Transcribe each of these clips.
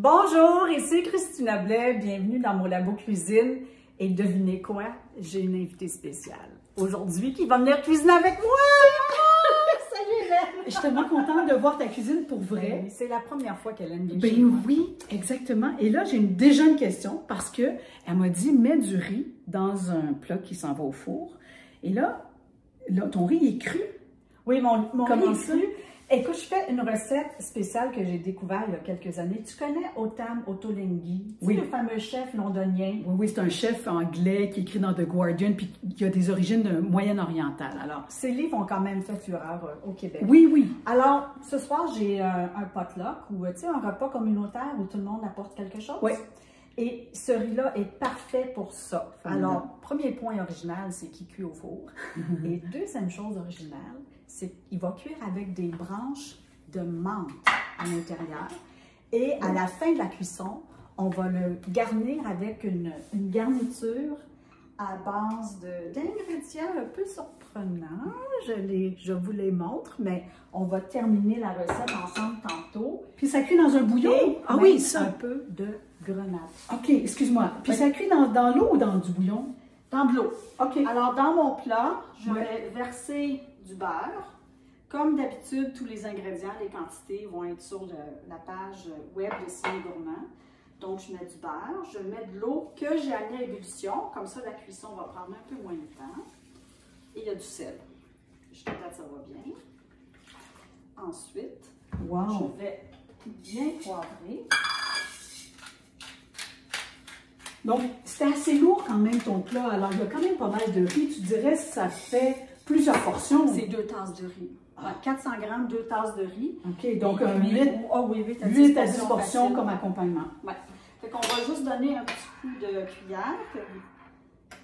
Bonjour, ici Christina Blais, bienvenue dans mon labo cuisine. Et devinez quoi? J'ai une invitée spéciale aujourd'hui qui va venir cuisiner avec moi! Salut Hélène! Je suis tellement contente de voir ta cuisine pour vrai. C'est la première fois qu'Hélène vient Ben chez moi. oui, exactement. Et là, j'ai déjà une question parce que elle m'a dit mets du riz dans un plat qui s'en va au four. Et là ton riz est cru. Oui, mon Comment riz ça? cru. Écoute, je fais une recette spéciale que j'ai découverte il y a quelques années. Tu connais Otam Ottolenghi? Oui. Tu sais, le fameux chef londonien? Oui, c'est un chef anglais qui écrit dans The Guardian puis qui a des origines de Moyen-Oriental. Alors, Ces livres ont quand même fait fureur au Québec. oui. Alors, ce soir, j'ai un potluck ou tu sais, un repas communautaire où tout le monde apporte quelque chose. Oui. Et ce riz-là est parfait pour ça. Formidable. Alors, premier point original, c'est qu'il cuit au four. Et deuxième chose originale, c'est qu'il va cuire avec des branches de menthe à l'intérieur. Et à la fin de la cuisson, on va le garnir avec une garniture à base d'ingrédients un peu surprenants. Je vous les montre, mais on va terminer la recette ensemble tantôt. Puis ça cuit dans un bouillon. Et Ah même oui, ça. un peu de grenade. OK, excuse-moi. Puis ça cuit dans l'eau ou dans du bouillon? Dans de l'eau. OK. Alors, dans mon plat, je Ouais. vais verser du beurre. Comme d'habitude, tous les ingrédients, les quantités vont être sur la page web de Ciné Gourmand. Donc, je mets du beurre, je mets de l'eau que j'ai amenée à ébullition. Comme ça, la cuisson va prendre un peu moins de temps. Et il y a du sel. Je regarde que ça va bien. Ensuite, Wow. je vais bien poivrer. Donc, c'est assez lourd quand même ton plat. Alors, il y a quand même pas mal de riz. Tu dirais que ça fait plusieurs portions. C'est 2 tasses de riz. 400 grammes, 2 tasses de riz. OK, donc Et un puis, 8 oh oui, 8 à 10 portions facile. comme accompagnement. Ouais. Fait qu'on va juste donner un petit coup de cuillère,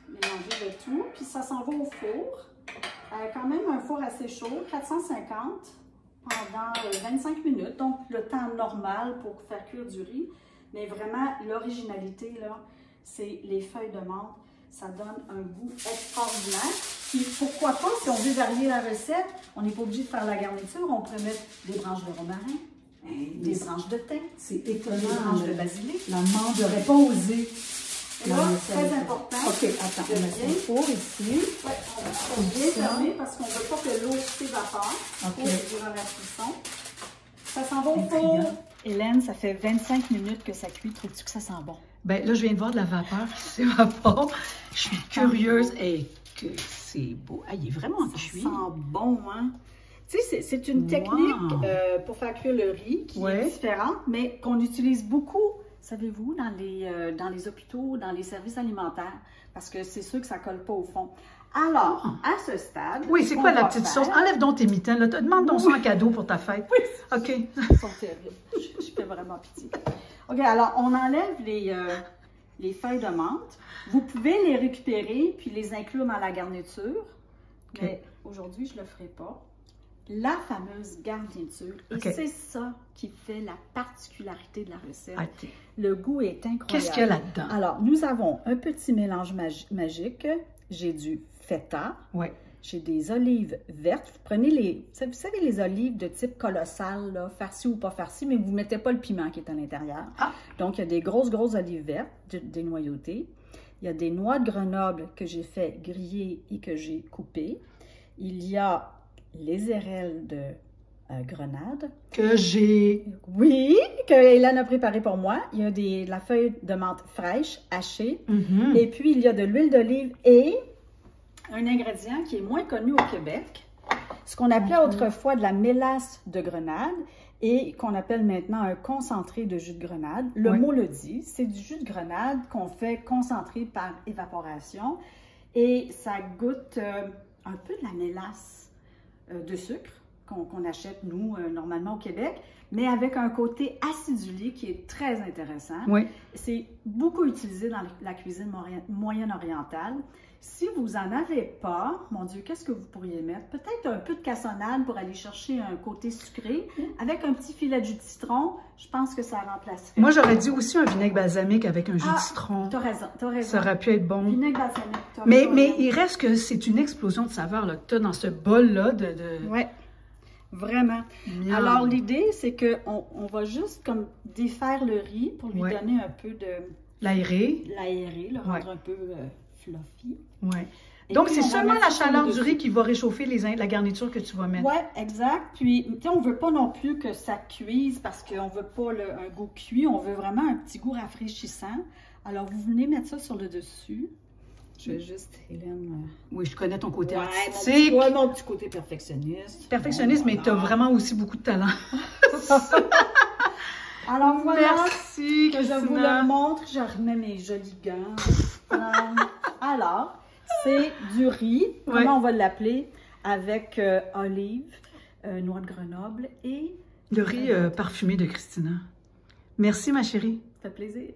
mélanger le tout, puis ça s'en va au four. Quand même un four assez chaud, 450 pendant 25 minutes, donc le temps normal pour faire cuire du riz. Mais vraiment, l'originalité, là, c'est les feuilles de menthe. Ça donne un goût extraordinaire. Puis pourquoi pas, si on veut varier la recette, on n'est pas obligé de faire la garniture, on pourrait mettre des branches de romarin, des branches de thym, C'est des étonnant. branches de basilic. La menthe n'aurait pas osé. Et là, très important. OK, attends, on met ça au four ici. Ouais, on va bien fermer parce qu'on ne veut pas que l'eau s'évapore OK. durant la cuisson. Ça s'en va au Intriguant. four. Hélène, ça fait 25 minutes que ça cuit. Trouves-tu que ça sent bon? Ben là, je viens de voir de la vapeur qui s'évapore. Je suis curieuse et que c'est beau. Ah, il est vraiment cuit. Ça sent bon, hein? Tu sais, c'est une Wow. technique pour faire cuire le riz qui est différente, mais qu'on utilise beaucoup, savez-vous, dans les hôpitaux, dans les services alimentaires, parce que c'est sûr que ça ne colle pas au fond. Alors, à ce stade... Oui, c'est ce quoi qu'on la va petite faire- sauce? Enlève donc tes mitaines. Là. Demande donc ça en cadeau pour ta fête. Oui, OK. ils sont terribles. Je fais vraiment pitié. OK, alors on enlève les feuilles de menthe. Vous pouvez les récupérer puis les inclure dans la garniture. Mais aujourd'hui, je ne le ferai pas. La fameuse garniture. Et OK. c'est ça qui fait la particularité de la recette. OK. Le goût est incroyable. Qu'est-ce qu'il y a là-dedans? Alors, nous avons un petit mélange magique. J'ai du feta. Oui. J'ai des olives vertes. Vous prenez vous savez, les olives de type colossal, là, farci ou pas farci, mais vous ne mettez pas le piment qui est à l'intérieur. Ah. Donc, il y a des grosses olives vertes, dénoyautées. Il y a des noix de Grenoble que j'ai fait griller et que j'ai coupées. Il y a les érelles de grenade. Que j'ai... Oui, que Hélène a préparé pour moi. Il y a de la feuille de menthe fraîche, hachée. Et puis, il y a de l'huile d'olive et un ingrédient qui est moins connu au Québec, ce qu'on appelait autrefois de la mélasse de grenade et qu'on appelle maintenant un concentré de jus de grenade. Le mot le dit, c'est du jus de grenade qu'on fait concentrer par évaporation et ça goûte un peu de la mélasse de sucre qu'on achète, nous, normalement au Québec, mais avec un côté acidulé qui est très intéressant. Oui. C'est beaucoup utilisé dans la cuisine moyenne-orientale. Si vous n'en avez pas, mon Dieu, qu'est-ce que vous pourriez mettre? Peut-être un peu de cassonade pour aller chercher un côté sucré. Avec un petit filet de jus de citron, je pense que ça remplacerait. Moi, j'aurais dit aussi un vinaigre balsamique avec un jus de citron. T'as raison, t'as raison. Ça aurait pu être bon. Vinaigre balsamique, t'as Mais raison. il reste que c'est une explosion de saveurs là, que tu as dans ce bol-là de... Ouais. Vraiment. Miam. Alors, l'idée, c'est qu'on va juste comme défaire le riz pour lui donner un peu de... L'aérer. L'aérer, le rendre un peu fluffy. Ouais. Et donc, puis, c'est on va seulement mettre la ça chaleur du dessus. riz qui va réchauffer la garniture que tu vas mettre. Oui, exact. Puis, tu sais, on veut pas non plus que ça cuise parce qu'on veut pas un goût cuit. On veut vraiment un petit goût rafraîchissant. Alors, vous venez mettre ça sur le dessus. Je vais juste, Hélène... Oui, je connais ton côté Ouais, artistique. mon petit côté perfectionniste. Perfectionniste, mais tu as vraiment aussi beaucoup de talent. Alors, voilà. Merci, Que je vous Christina. le montre, je remets mes jolis gants. Alors, c'est du riz, comment on va l'appeler, avec olive, noix de Grenoble et... Le riz parfumé de Christina. Merci, ma chérie. Ça fait plaisir.